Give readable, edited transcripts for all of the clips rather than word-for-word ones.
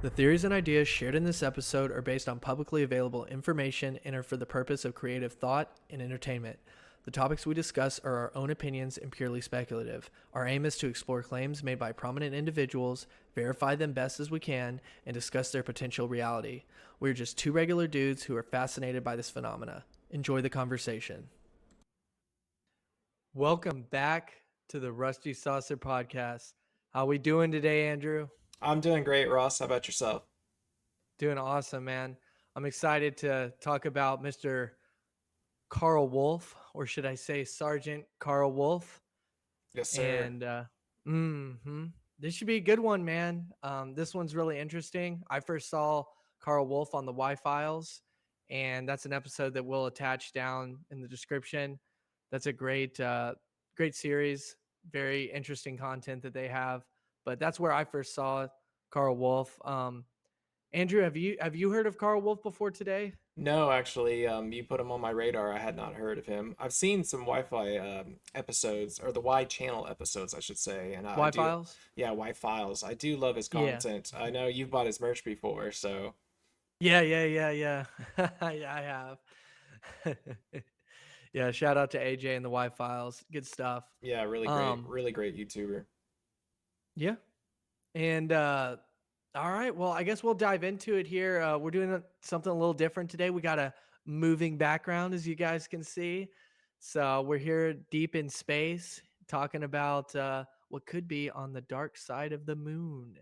The theories and ideas shared in this episode are based on publicly available information and are for the purpose of creative thought and entertainment. The topics we discuss are our own opinions and purely speculative. Our aim is to explore claims made by prominent individuals, verify them best as we can, and discuss their potential reality. We're just two regular dudes who are fascinated by this phenomena. Enjoy the conversation. Welcome back to the Rusty Saucer Podcast. How we doing today, Andrew? I'm doing great, Ross. How about yourself? Doing awesome, man. I'm excited to talk about Mr. Karl Wolfe, or should I say Sergeant Karl Wolfe. Yes, sir. And this should be a good one, man. This one's really interesting. I first saw Karl Wolfe on the Y Files, and that's an episode that we'll attach down in the description. That's a great series. Very interesting content that they have. But that's where I first saw Karl Wolfe. Andrew, have you heard of Karl Wolfe before today? No, actually, you put him on my radar. I had not heard of him. I've seen some Wi-Fi episodes, or the Y channel episodes, I should say, and I Y do, Files? yeah, Y Files. I do love his Yeah. content. I know you've bought his merch before, so Yeah. Yeah, I have. Yeah, shout out to AJ and the Y Files. Good stuff. yeah, Um, really great YouTuber. yeah. And all right, well, I guess we'll dive into it here. We're doing something a little different today. We got a moving background, as you guys can see. So we're here deep in space talking about what could be on the dark side of the moon.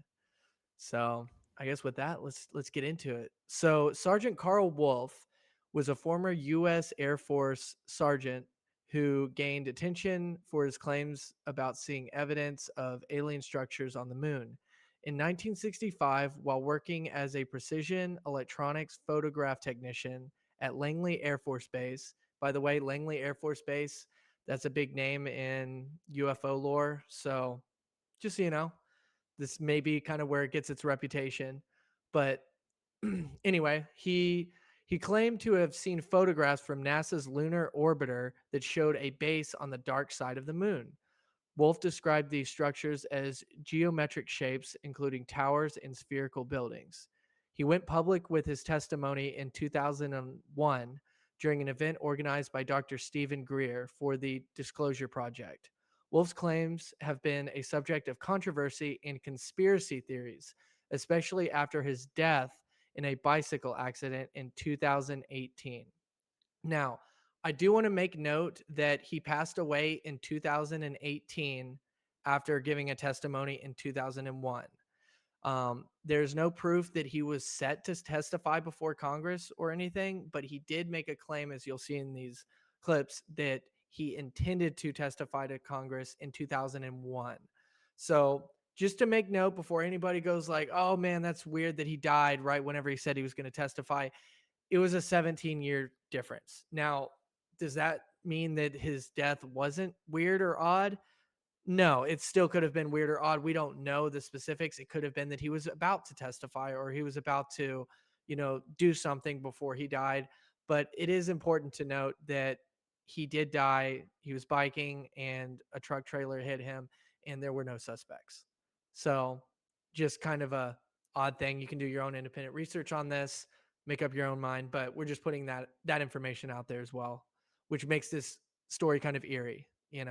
So I guess with that, let's get into it. So Sergeant Karl Wolfe was a former U.S. Air Force sergeant who gained attention for his claims about seeing evidence of alien structures on the moon. In 1965, while working as a precision electronics photograph technician at Langley Air Force Base, by the way, Langley Air Force Base, that's a big name in UFO lore. So just so you know, this may be kind of where it gets its reputation. But anyway, he claimed to have seen photographs from NASA's lunar orbiter that showed a base on the dark side of the moon. Wolf described these structures as geometric shapes, including towers and spherical buildings. He went public with his testimony in 2001 during an event organized by Dr. Stephen Greer for the Disclosure Project. Wolf's claims have been a subject of controversy and conspiracy theories, especially after his death in a bicycle accident in 2018. Now, I do want to make note that he passed away in 2018 after giving a testimony in 2001. There's no proof that he was set to testify before Congress or anything, but he did make a claim, as you'll see in these clips, that he intended to testify to Congress in 2001. So just to make note before anybody goes like, oh man, that's weird that he died right whenever he said he was going to testify, it was a 17-year difference. Now, does that mean that his death wasn't weird or odd? No, it still could have been weird or odd. We don't know the specifics. It could have been that he was about to testify or he was about to, do something before he died. But it is important to note that he did die. He was biking and a truck trailer hit him and there were no suspects. So just kind of a odd thing. You can do your own independent research on this, make up your own mind, but we're just putting that information out there as well, which makes this story kind of eerie, kind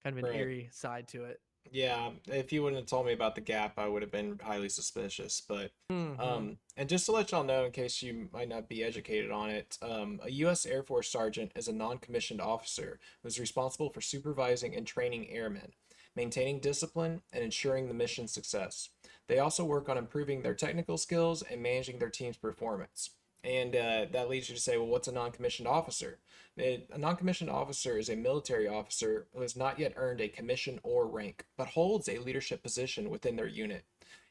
of an Right. eerie side to it. Yeah, if you wouldn't have told me about the gap, I would have been highly suspicious. But, Hmm. and just to let y'all know, in case you might not be educated on it, a U.S. Air Force sergeant is a non-commissioned officer who is responsible for supervising and training airmen, maintaining discipline, and ensuring the mission's success. They also work on improving their technical skills and managing their team's performance. And that leads you to say, well, what's a non-commissioned officer? A non-commissioned officer is a military officer who has not yet earned a commission or rank, but holds a leadership position within their unit.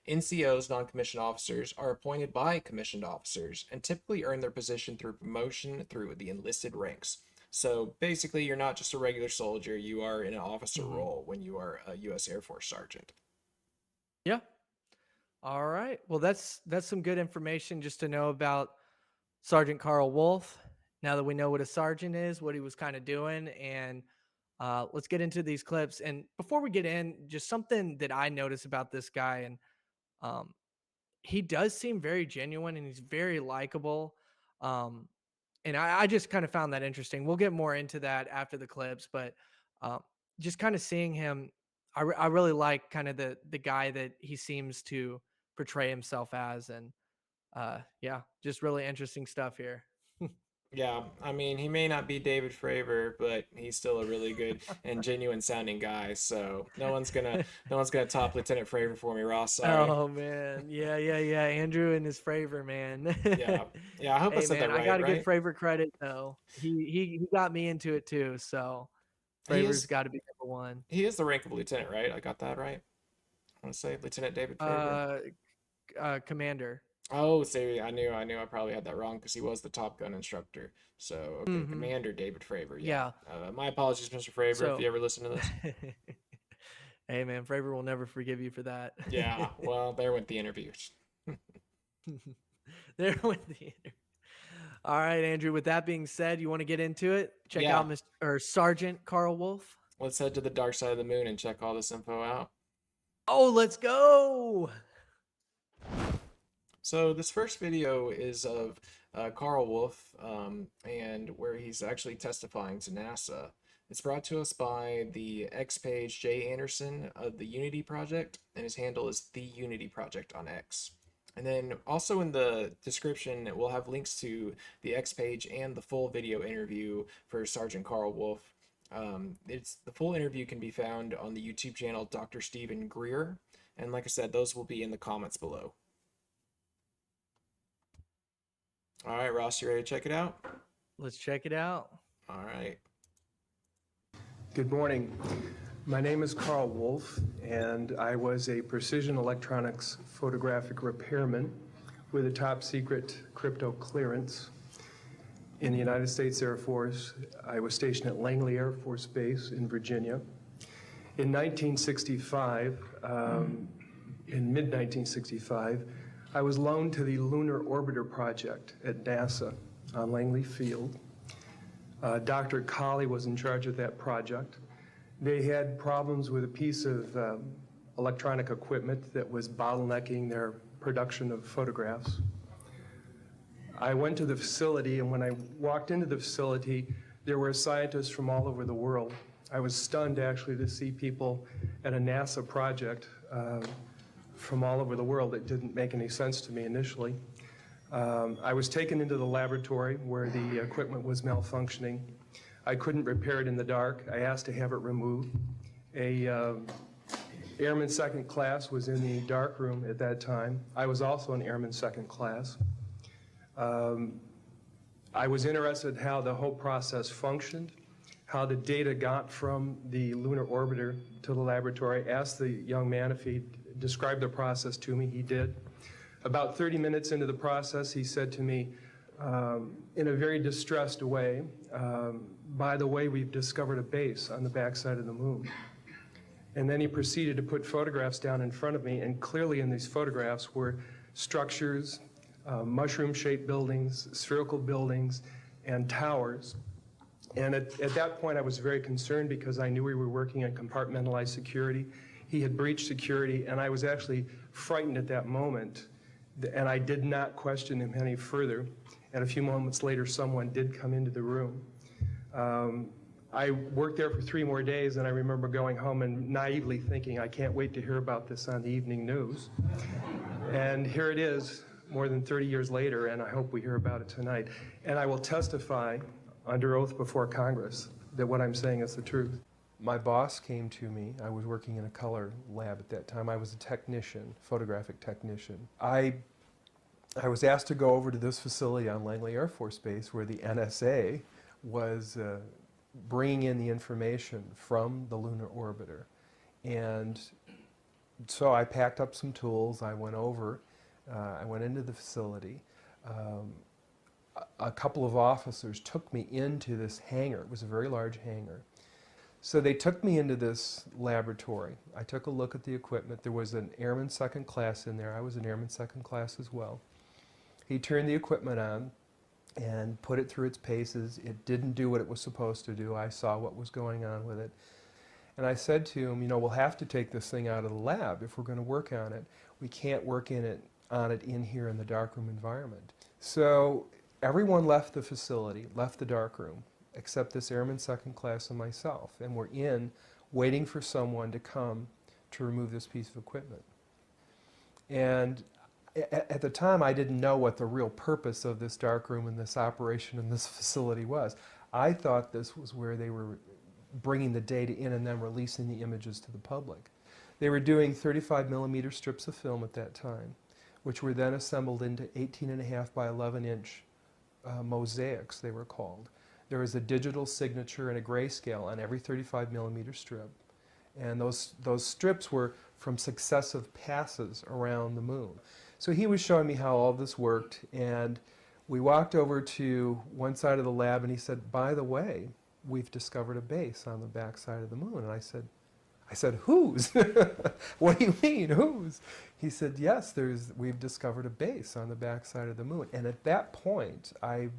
NCOs, non-commissioned officers, are appointed by commissioned officers and typically earn their position through promotion through the enlisted ranks. So basically, you're not just a regular soldier, you are in an officer Hmm. role when you are a U.S. Air Force sergeant. Yeah. All right. Well, that's some good information just to know about Sergeant Karl Wolfe. Now that we know what a sergeant is, what he was kind of doing, and let's get into these clips. And before we get in, just something that I noticed about this guy, and um, he does seem very genuine and he's very likable. Um, and I just kind of found that interesting. We'll get more into that after the clips, but um, just kind of seeing him, I really like kind of the guy that he seems to portray himself as, and yeah, just really interesting stuff here. Yeah, I mean, he may not be David Fravor, but he's still a really good and genuine sounding guy. So no one's gonna top Lieutenant Fravor for me, Ross. Sorry. Oh man, yeah, yeah, yeah. Andrew and his Fravor, man. Yeah, yeah. I hope I Hey said man, that I right. gotta give Right? Fravor credit though. He got me into it too. So He Fravor's is got to be number one. he is the rank of lieutenant, right? I got that right. I want to say Lieutenant David Fravor. Uh, Commander. Oh, see, I knew I probably had that wrong because he was the Top Gun instructor. So, okay, Mm-hmm. Commander David Fravor. Yeah. Yeah. My apologies, Mr. Fravor, if So, you ever listen to this. hey man, Fravor will never forgive you for that. Yeah. Well, there went the interviews. There went the interview. All right, Andrew. With that being said, you want to get into it? Check Yeah. out Mr. or Sergeant Karl Wolfe. Let's head to the dark side of the moon and check all this info out. Oh, let's go. So this first video is of Karl Wolfe, and where he's actually testifying to NASA. It's brought to us by the X page Jay Anderson of the Unity Project, and his handle is the Unity Project on X. And then also in the description, we'll have links to the X page and the full video interview for Sergeant Karl Wolfe. It's the full interview can be found on the YouTube channel Dr. Stephen Greer, and like I said, those will be in the comments below. All right, Ross, you ready to check it out? Let's check it out. All right. Good morning. My name is Karl Wolfe, and I was a precision electronics photographic repairman with a top secret crypto clearance in the United States Air Force. I was stationed at Langley Air Force Base in Virginia. In 1965, in mid-1965, I was loaned to the Lunar Orbiter project at NASA on Langley Field. Dr. Colley was in charge of that project. They had problems with a piece of electronic equipment that was bottlenecking their production of photographs. I went to the facility, and when I walked into the facility, there were scientists from all over the world. I was stunned, actually, to see people at a NASA project from all over the world. It didn't make any sense to me initially. I was taken into the laboratory where the equipment was malfunctioning. I couldn't repair it in the dark. I asked to have it removed. A airman second class was in the dark room at that time. I was also an airman second class. I was interested in how the whole process functioned, how the data got from the lunar orbiter to the laboratory. I asked the young man if he'd describe the process to me. He did. About 30 minutes into the process, he said to me, in a very distressed way, by the way, we've discovered a base on the backside of the moon. And then he proceeded to put photographs down in front of me, and clearly in these photographs were structures, mushroom-shaped buildings, spherical buildings, and towers. And at that point, I was very concerned because I knew we were working on compartmentalized security. He had breached security, and I was actually frightened at that moment, and I did not question him any further. And a few moments later, someone did come into the room. I worked there for 3 more days, and I remember going home and naively thinking, I can't wait to hear about this on the evening news. And here it is, more than 30 years later, and I hope we hear about it tonight. And I will testify under oath before Congress that what I'm saying is the truth. My boss came to me. I was working in a color lab at that time. I was a technician, photographic technician. I was asked to go over to this facility on Langley Air Force Base where the NSA was bringing in the information from the lunar orbiter. And so I packed up some tools. I went over. I went into the facility. A couple of officers took me into this hangar. It was a very large hangar. So they took me into this laboratory. I took a look at the equipment. There was an airman second class in there. I was an airman second class as well. He turned the equipment on and put it through its paces. It didn't do what it was supposed to do. I saw what was going on with it. And I said to him, you know, we'll have to take this thing out of the lab if we're going to work on it. We can't work in it on it in here in the darkroom environment. So everyone left the facility, left the darkroom, except this airman second class and myself, and we're in waiting for someone to come to remove this piece of equipment. And at the time, I didn't know what the real purpose of this darkroom and this operation in this facility was. I thought this was where they were bringing the data in and then releasing the images to the public. They were doing 35 millimeter strips of film at that time, which were then assembled into 18.5 by 11 inch mosaics, they were called. There was a digital signature and a grayscale on every 35 millimeter strip. And those strips were from successive passes around the moon. So he was showing me how all this worked, and we walked over to one side of the lab, and he said, by the way, we've discovered a base on the back side of the moon. And I said, whose? What do you mean, whose? He said, yes, we've discovered a base on the back side of the moon. And at that point, I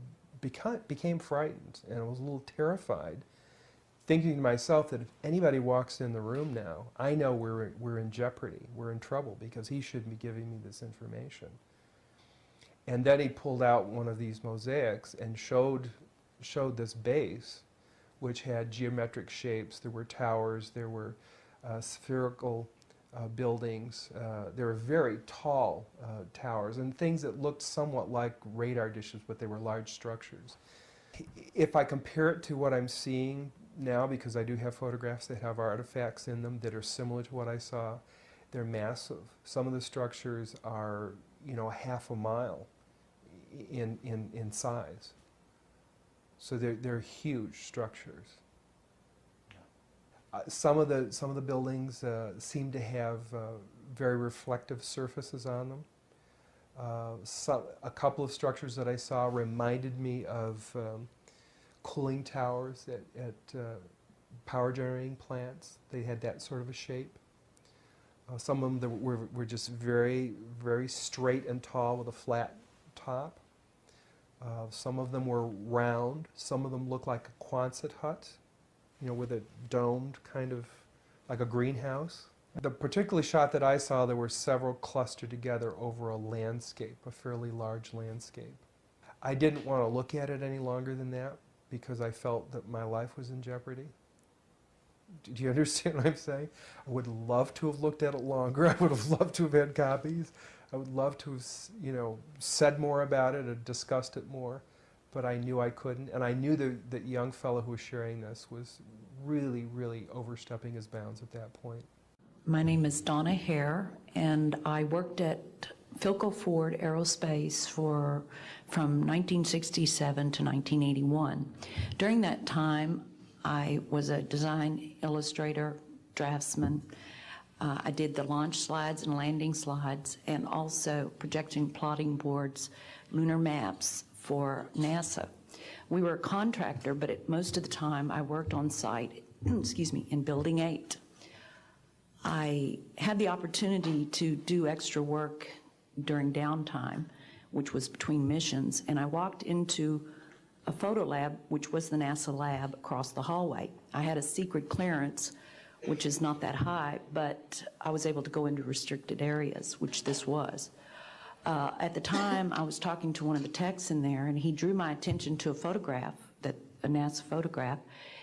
became frightened, and I was a little terrified, thinking to myself that if anybody walks in the room now, I know we're in jeopardy, we're in trouble, because he shouldn't be giving me this information. And then he pulled out one of these mosaics and showed this base, which had geometric shapes. There were towers, there were spherical buildings, there were very tall towers, and things that looked somewhat like radar dishes, but they were large structures. If I compare it to what I'm seeing now, because I do have photographs that have artifacts in them that are similar to what I saw, they're massive. Some of the structures are, half a mile in size. So they're huge structures. Some of the buildings seem to have very reflective surfaces on them. A couple of structures that I saw reminded me of cooling towers at power generating plants. They had that sort of a shape. Some of them were just very, very straight and tall with a flat top. Some of them were round. Some of them looked like a Quonset hut, with a domed kind of, like a greenhouse. The particular shot that I saw, there were several clustered together over a landscape, a fairly large landscape. I didn't want to look at it any longer than that because I felt that my life was in jeopardy. Do you understand what I'm saying? I would love to have looked at it longer. I would have loved to have had copies. I would love to have, said more about it or discussed it more, but I knew I couldn't. And I knew that young fellow who was sharing this was really, really overstepping his bounds at that point. My name is Donna Hare, and I worked at Philco Ford Aerospace from 1967 to 1981. During that time, I was a design illustrator, draftsman. I did the launch slides and landing slides, and also projection plotting boards, lunar maps for NASA. We were a contractor, but most of the time I worked on site, in Building 8. I had the opportunity to do extra work during downtime, which was between missions, and I walked into a photo lab, which was the NASA lab across the hallway. I had a secret clearance, which is not that high, but I was able to go into restricted areas, which this was. At the time, I was talking to one of the techs in there, and he drew my attention to a photograph, a NASA photograph.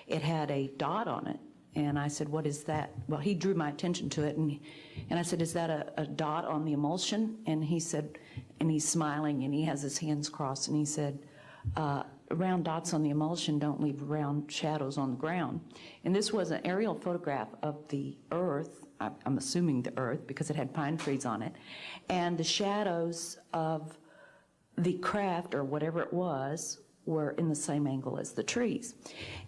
It had a dot on it. And I said, what is that? Well, he drew my attention to it, and I said, is that a dot on the emulsion? And he said, and he's smiling, and he has his hands crossed, and he said, round dots on the emulsion don't leave round shadows on the ground. And this was an aerial photograph of the Earth, I'm assuming the Earth, because it had pine trees on it, and the shadows of the craft, or whatever it was, were in the same angle as the trees.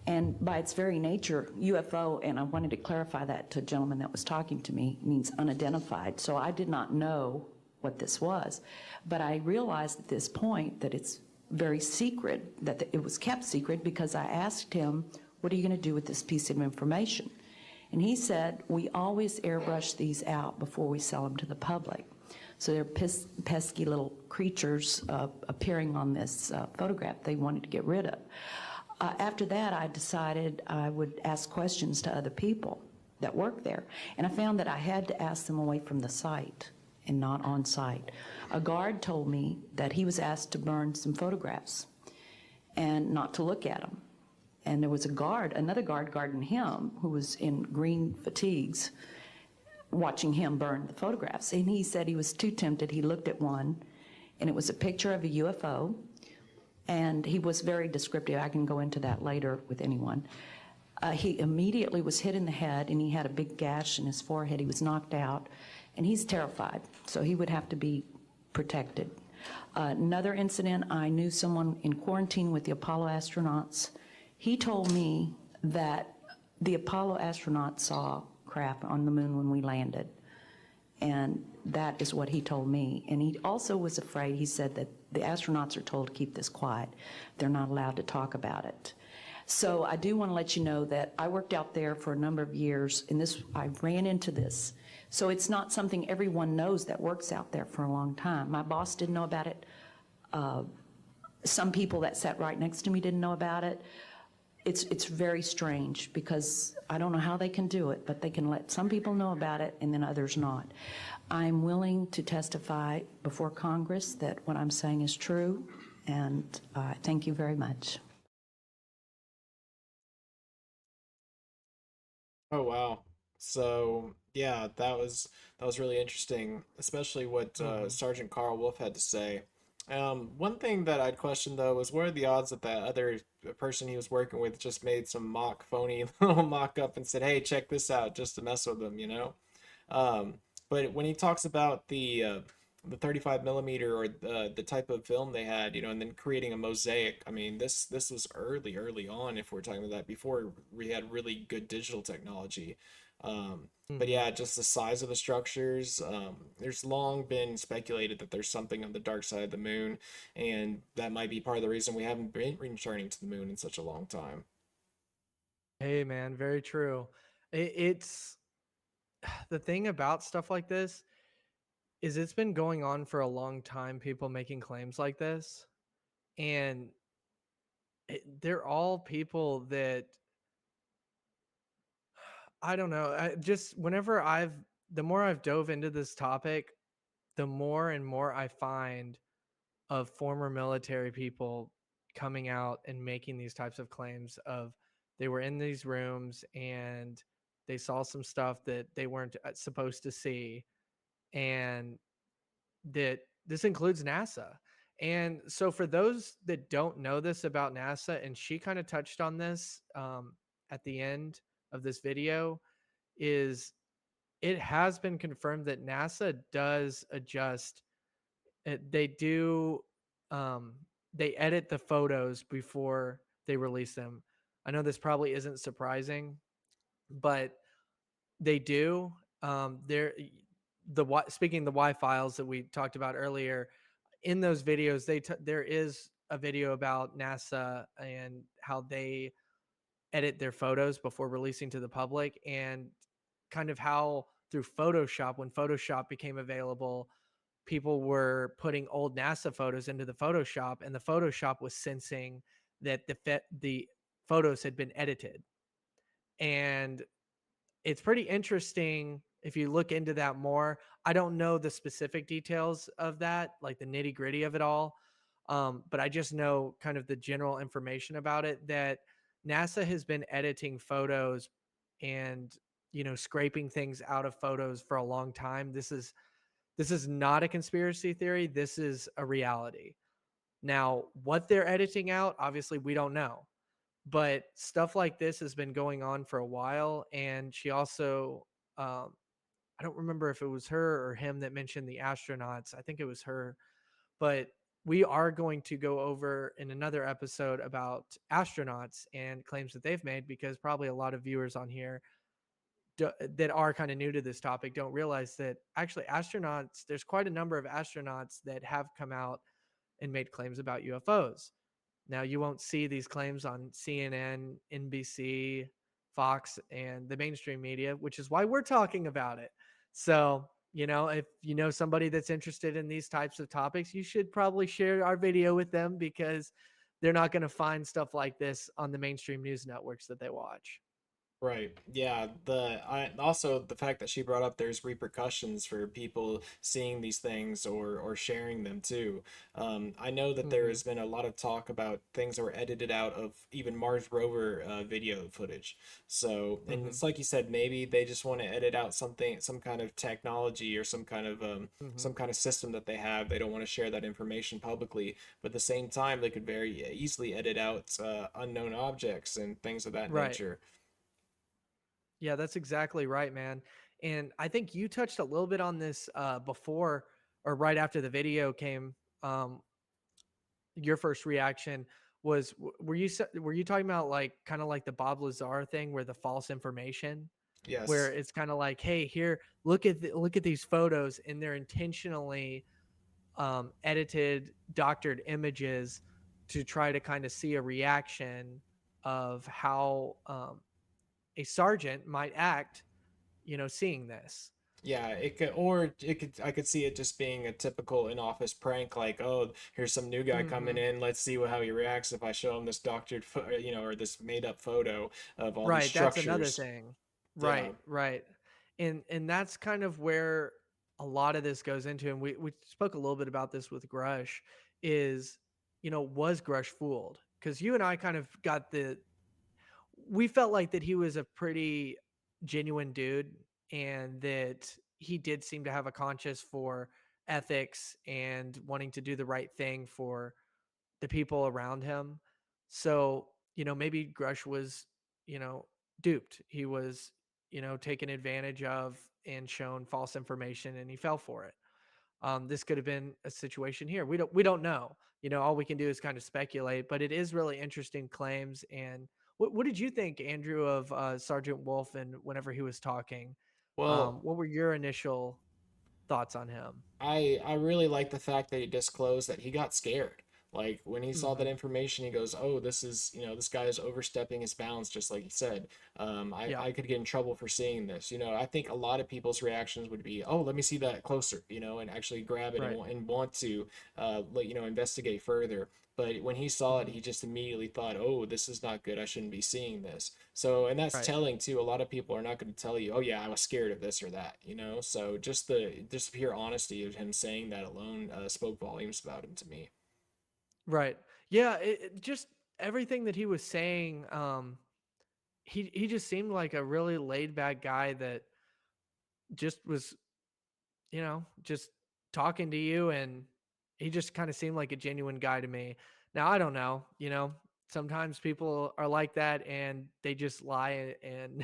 And by its very nature, UFO, and I wanted to clarify that to a gentleman that was talking to me, means unidentified. So I did not know what this was. But I realized at this point that it's very secret, that it was kept secret, because I asked him, what are you going to do with this piece of information? And he said, we always airbrush these out before we sell them to the public. So they're pesky little creatures appearing on this photograph they wanted to get rid of. After that, I decided I would ask questions to other people that work there. And I found that I had to ask them away from the site. and not on site. A guard told me that he was asked to burn some photographs and not to look at them. And there was another guard guarding him, who was in green fatigues, watching him burn the photographs. And he said he was too tempted. He looked at one, and it was a picture of a UFO. And he was very descriptive. I can go into that later with anyone. He immediately was hit in the head, and he had a big gash in his forehead. He was knocked out, and he's terrified, so he would have to be protected. Another incident, I knew someone in quarantine with the Apollo astronauts. He told me that the Apollo astronauts saw craft on the moon when we landed, and that is what he told me. And he also was afraid. He said that the astronauts are told to keep this quiet. They're not allowed to talk about it. So I do want to let you know that I worked out there for a number of years, and I ran into this. So it's not something everyone knows that works out there for a long time. My boss didn't know about it. Some people that sat right next to me didn't know about it. It's very strange, because I don't know how they can do it, but they can let some people know about it and then others not. I'm willing to testify before Congress that what I'm saying is true, and thank you very much. Oh wow. So yeah, that was really interesting, especially what Sergeant Karl Wolfe had to say. One thing that I'd question though was, what are the odds that that other person he was working with just made some mock phony little mock up and said, "Hey, check this out," just to mess with him, you know? Um, but when he talks about the 35 millimeter, or the type of film they had, you know, and then creating a mosaic. I mean, this was early on, if we're talking about that, before we had really good digital technology. But Mhm. yeah, just the size of the structures. There's long been speculated that there's something on the dark side of the moon, and that might be part of the reason we haven't been returning to the moon in such a long time. Hey, man, very true. It's the thing about stuff like this is it's been going on for a long time, people making claims like this. And they're all people that I don't know. Just the more I've dove into this topic, the more and more I find of former military people coming out and making these types of claims of they were in these rooms and they saw some stuff that they weren't supposed to see, and that this includes NASA. And so for those that don't know this about NASA, and she kind of touched on this at the end of this video, is it has been confirmed that NASA does adjust. They do. Um, they edit the photos before they release them. I know this probably isn't surprising, but they do. They're speaking of the Y files that we talked about earlier. In those videos, there is a video about NASA and how they edit their photos before releasing to the public, and kind of how through Photoshop, when Photoshop became available, people were putting old NASA photos into the Photoshop, and the Photoshop was sensing that the photos had been edited. And it's pretty interesting if you look into that more. I don't know the specific details of that, like the nitty gritty of it all. But I just know kind of the general information about it, that NASA has been editing photos and, scraping things out of photos for a long time. This is not a conspiracy theory. This is a reality. Now, what they're editing out, obviously we don't know, but stuff like this has been going on for a while. And she also, I don't remember if it was her or him that mentioned the astronauts. I think it was her, but we are going to go over in another episode about astronauts and claims that they've made, because probably a lot of viewers on here that are kind of new to this topic don't realize that actually astronauts, there's quite a number of astronauts that have come out and made claims about UFOs. Now, you won't see these claims on CNN, NBC, Fox, and the mainstream media, which is why we're talking about it. So, if you know somebody that's interested in these types of topics, you should probably share our video with them, because they're not going to find stuff like this on the mainstream news networks that they watch. Right. Yeah. Also the fact that she brought up there's repercussions for people seeing these things or sharing them too. I know that there Hmm. has been a lot of talk about things that were edited out of even Mars rover video footage. So, and Hmm. it's like you said, maybe they just want to edit out something, some kind of technology or Hmm. some kind of system that they have. They don't want to share that information publicly, but at the same time, they could very easily edit out unknown objects and things of that Right. nature. Yeah, that's exactly right, man. And I think you touched a little bit on this before or right after the video came. Um, your first reaction was were you talking about like kind of like the Bob Lazar thing where the false information, where Yes. it's kind of like, hey, here, look at these photos, and they're intentionally edited, doctored images to try to kind of see a reaction of how a sergeant might act, seeing this. Yeah, it could, or it could, I could see it just being a typical in-office prank, like, oh, here's some new guy coming Hmm. in. Let's see how he reacts if I show him this or this made-up photo of all these Right, that's another structures. thing. Yeah. Right, right. And that's kind of where a lot of this goes into, and we spoke a little bit about this with Grush, is, was Grush fooled? Because you and I kind of got we felt like that he was a pretty genuine dude, and that he did seem to have a conscience for ethics and wanting to do the right thing for the people around him. So, maybe Grush was, you know, duped. He was, taken advantage of and shown false information, and he fell for it. This could have been a situation here. We don't know. All we can do is kind of speculate, but it is really interesting claims. And what did you think, Andrew, of Sergeant Wolf, and whenever he was talking? Well, What were your initial thoughts on him? I really like the fact that he disclosed that he got scared. Like when he saw that Hmm. information, he goes, "Oh, this is this guy is overstepping his bounds," just like he said. Yeah. I could get in trouble for seeing this. I think a lot of people's reactions would be, "Oh, let me see that closer," and actually grab it Right. and want to, investigate further. But when he saw it, Hmm. he just immediately thought, "Oh, this is not good. I shouldn't be seeing this." So, and that's Right. telling too. A lot of people are not going to tell you, "Oh yeah, I was scared of this or that." So just the pure honesty of him saying that alone spoke volumes about him to me. Right. Yeah, it just everything that he was saying, he just seemed like a really laid back guy that just was, just talking to you, and he just kind of seemed like a genuine guy to me. Now, I don't know, sometimes people are like that and they just lie and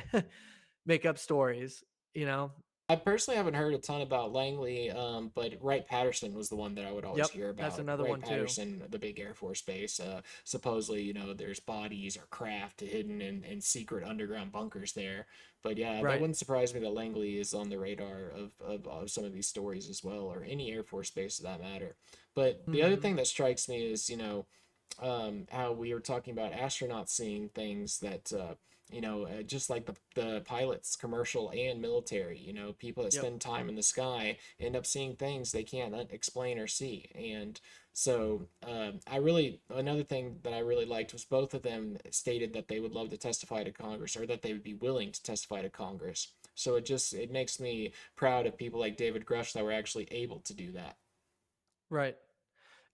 make up stories, you know. I personally haven't heard a ton about Langley, but Wright Patterson was the one that I would always Yep, hear that's about. another Wright one too. Patterson, the big Air Force base. Supposedly, there's bodies or craft hidden in secret underground bunkers there. But yeah, that Right. wouldn't surprise me that Langley is on the radar of some of these stories as well, or any Air Force base for that matter. But the other Hmm. thing that strikes me is, how we were talking about astronauts seeing things that just like the pilots, commercial and military, people that Yep. spend time in the sky end up seeing things they can't explain or see. And so another thing that I really liked was both of them stated that they would love to testify to Congress, or that they would be willing to testify to Congress. So it makes me proud of people like David Grush that were actually able to do that. Right.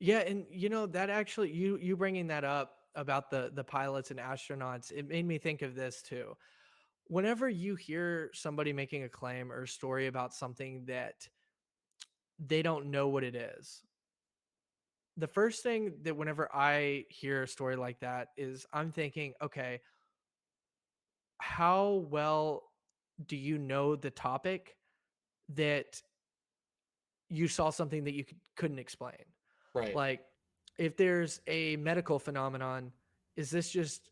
Yeah, and that actually, you bringing that up about the pilots and astronauts, it made me think of this too. Whenever you hear somebody making a claim or a story about something that they don't know what it is, the first thing that whenever I hear a story like that is I'm thinking, okay, how well do you know the topic that you saw something that you couldn't explain? Right. Like, if there's a medical phenomenon, is this just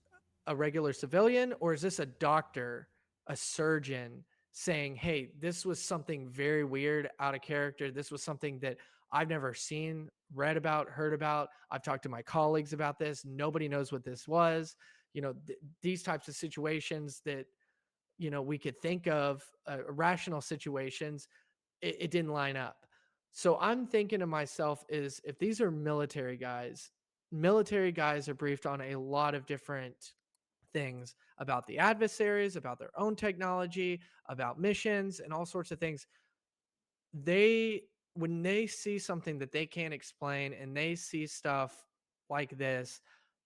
a regular civilian, or is this a doctor, a surgeon saying, hey, this was something very weird, out of character? This was something that I've never seen, read about, heard about. I've talked to my colleagues about this. Nobody knows what this was. These types of situations that, we could think of, rational situations, it didn't line up. So I'm thinking to myself, is if these are military guys are briefed on a lot of different things about the adversaries, about their own technology, about missions, and all sorts of things. They when they see something that they can't explain and they see stuff like this,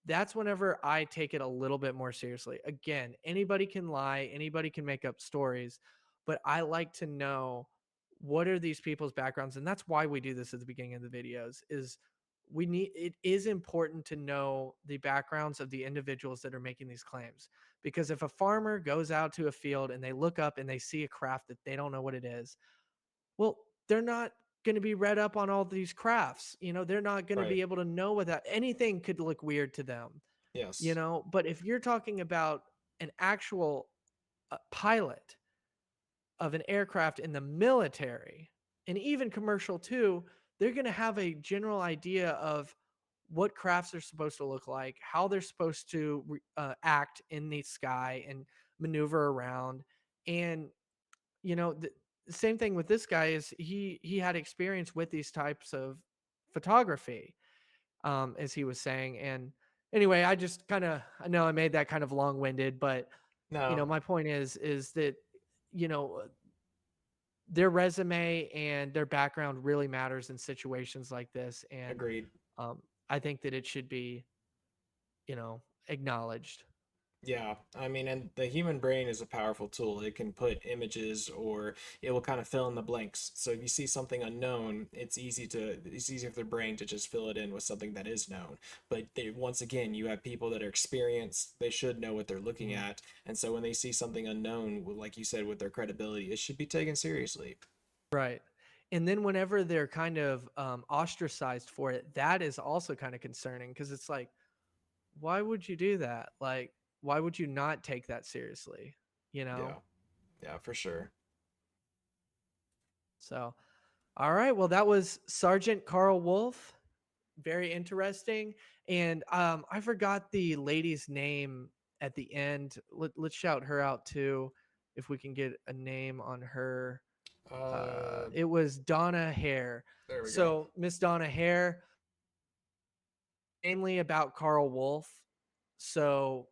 that's whenever I take it a little bit more seriously. Again, anybody can lie, anybody can make up stories, but I like to know what are these people's backgrounds, and that's why we do this at the beginning of the videos. Is it is important to know the backgrounds of the individuals that are making these claims, because if a farmer goes out to a field and they look up and they see a craft that they don't know what it is, well, they're not going to be read up on all these crafts. They're not going to Right. be able to know what that anything could look weird to them. Yes. But if you're talking about an actual pilot of an aircraft in the military and even commercial too, they're going to have a general idea of what crafts are supposed to look like, how they're supposed to act in the sky and maneuver around. And the same thing with this guy is he had experience with these types of photography, as he was saying. And anyway, I know I made that kind of long-winded, but No, my point is that you know their resume and their background really matters in situations like this. And agreed. I think that it should be acknowledged. Yeah, I mean, and the human brain is a powerful tool. It can put images or it will kind of fill in the blanks. So if you see something unknown, it's easy for the brain to just fill it in with something that is known. But once again, you have people that are experienced, they should know what they're looking Mhm. at. And so when they see something unknown, like you said, with their credibility, it should be taken seriously. Right. And then whenever they're kind of ostracized for it, that is also kind of concerning, because it's like, why would you do that? Like, why would you not take that seriously? You know? Yeah, yeah, for sure. So, all right. Well, that was Sergeant Karl Wolfe. Very interesting. And I forgot the lady's name at the end. Let's shout her out too, if we can get a name on her. Uh, It was Donna Hare. there we go. So, Miss Donna Hare, mainly about Karl Wolfe. So,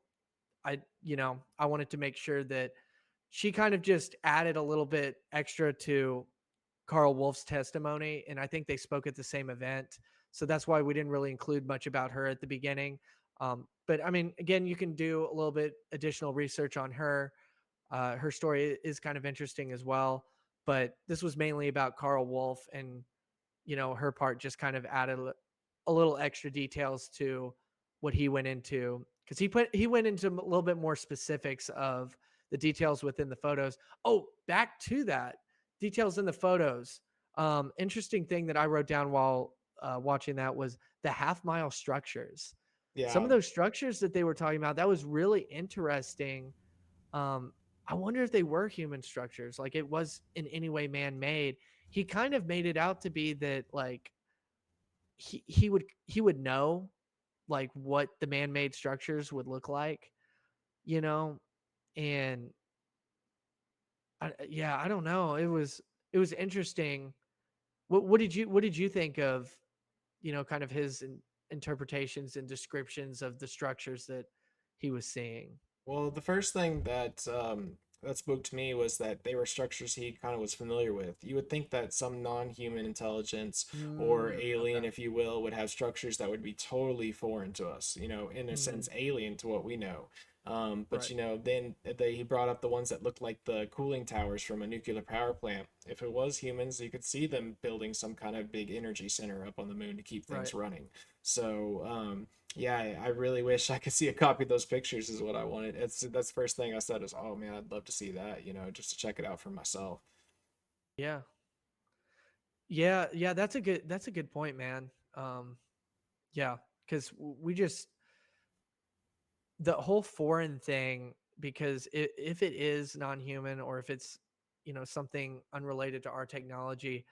I wanted to make sure that she kind of just added a little bit extra to Karl Wolfe's testimony, and I think they spoke at the same event. So that's why we didn't really include much about her at the beginning. But I mean, again, you can do a little bit additional research on her. Her story is kind of interesting as well. But this was mainly about Karl Wolfe, and her part just kind of added a little extra details to what he went into, because he went into a little bit more specifics of the details within the photos. Oh, back to that, details in the photos. Interesting thing that I wrote down while watching that was the half-mile structures. Some Yeah, of those structures that they were talking about, that was really interesting. um, I wonder if they were human structures, like it was in any way man-made. He kind of made it out to be that, like, he would know like what the man-made structures would look like, you know, and yeah, I don't know. It was interesting. What did you think of kind of his interpretations and descriptions of the structures that he was seeing? well, the first thing that that spoke to me was that they were structures he kind of was familiar with. You would think that some non-human intelligence or alien, Okay. if you will, would have structures that would be totally foreign to us, in a Hmm. sense, alien to what we know. But Right. then he brought up the ones that looked like the cooling towers from a nuclear power plant. If it was humans, you could see them building some kind of big energy center up on the moon to keep things Right. running. So, yeah, I really wish I could see a copy of those pictures is what I wanted. That's the first thing I said is, oh man, I'd love to see that, just to check it out for myself. Yeah. Yeah, that's a good point, man. Yeah, because we just the whole foreign thing, because if it is non-human, or if it's something unrelated to our technology,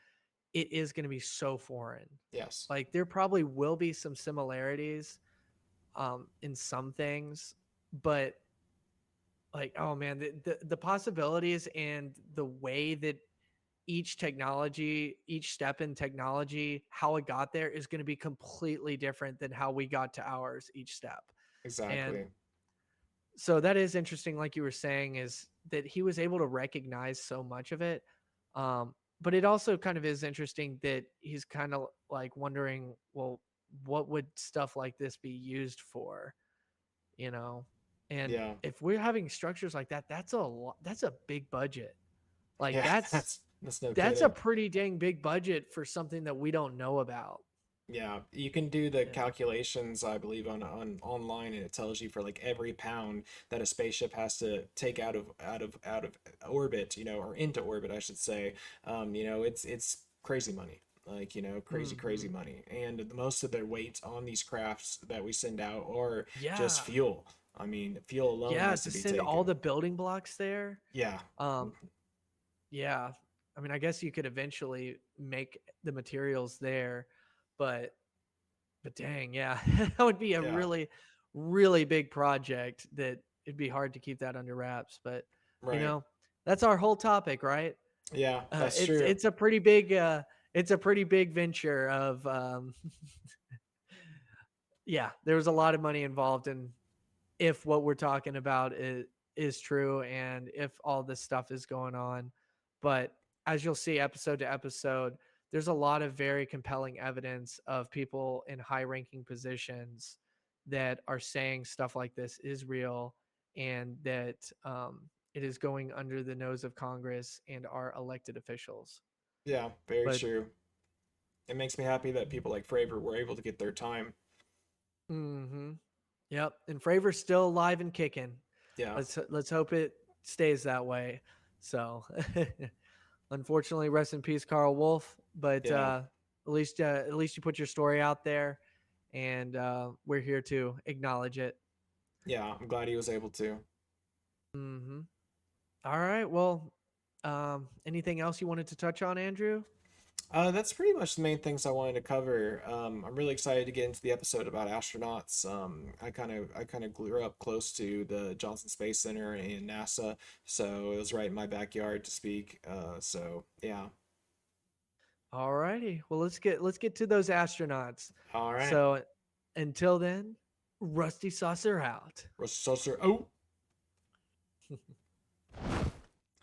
it is going to be so foreign. Yes, Like, there probably will be some similarities in some things, but like, oh man, the possibilities and the way that each step in technology, how it got there, is going to be completely different than how we got to ours each step. And exactly. so that is interesting, like you were saying, is that he was able to recognize so much of it. But it also kind of is interesting that he's kind of like wondering, well, what would stuff like this be used for, you know? And Yeah. if we're having structures like that, that's a lot, that's a big budget. Like Yeah, that's no that's a kidding. pretty dang big budget for something that we don't know about. Yeah, you can do the Yeah. calculations, I believe, on online, and it tells you for like every pound that a spaceship has to take out of orbit, or into orbit, I should say. It's crazy money. Like, crazy Hmm. money. And most of their weight on these crafts that we send out are just Yeah. fuel. I mean, fuel alone Yeah. has To to be send all taken. the building blocks there. Yeah. Um, yeah. I mean, I guess you could eventually make the materials there, but dang, yeah, that would be a Yeah. really, really big project that it'd be hard to keep that under wraps. But you Right. know, that's our whole topic, right? Yeah, that's It's true. it's a pretty big venture of yeah. There was a lot of money involved in if what we're talking about is true and if all this stuff is going on. But as you'll see episode to episode, there's a lot of very compelling evidence of people in high ranking positions that are saying stuff like this is real and that it is going under the nose of Congress and our elected officials. Yeah, very But true. It makes me happy that people like Fravor were able to get their time. mm-hmm. Yep. And Fravor's still alive and kicking. Yeah. Let's hope it stays that way. So, unfortunately, rest in peace, Karl Wolfe. But Yeah. at least you put your story out there, and we're here to acknowledge it. Yeah, I'm glad he was able to. Hmm. All right. Well, anything else you wanted to touch on, Andrew? That's pretty much the main things I wanted to cover. I'm really excited to get into the episode about astronauts. I kind of grew up close to the Johnson Space Center and NASA, so it was right in my backyard to speak. So yeah. All righty. Well, let's get to those astronauts. All right. So, until then, Rusty Saucer out. So, sir. Oh.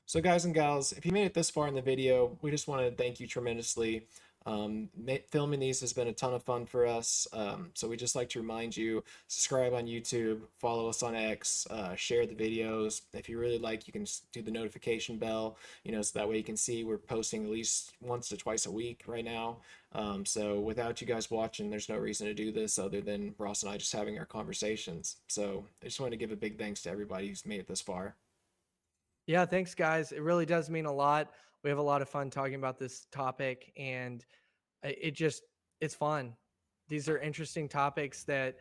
So, guys and gals, if you made it this far in the video, we just want to thank you tremendously. Filming these has been a ton of fun for us. So we just like to remind you, subscribe on YouTube, follow us on X, share the videos. If you really like, you can do the notification bell, so that way you can see we're posting at least once to twice a week right now. So without you guys watching, there's no reason to do this other than Ross and I just having our conversations. So I just wanted to give a big thanks to everybody who's made it this far. Yeah, thanks, guys. It really does mean a lot. We have a lot of fun talking about this topic, and it just it's fun. These are interesting topics that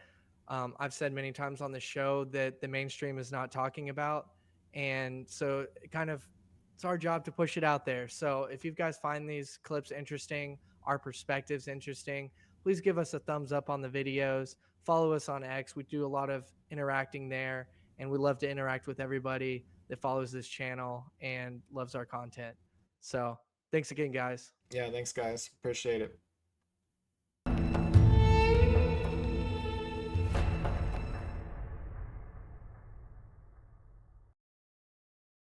I've said many times on the show that the mainstream is not talking about, and so it's our job to push it out there. So if you guys find these clips interesting, our perspectives interesting, please give us a thumbs up on the videos. Follow us on X. We do a lot of interacting there, and we love to interact with everybody that follows this channel and loves our content. So thanks again, guys. Yeah, thanks, guys. Appreciate it.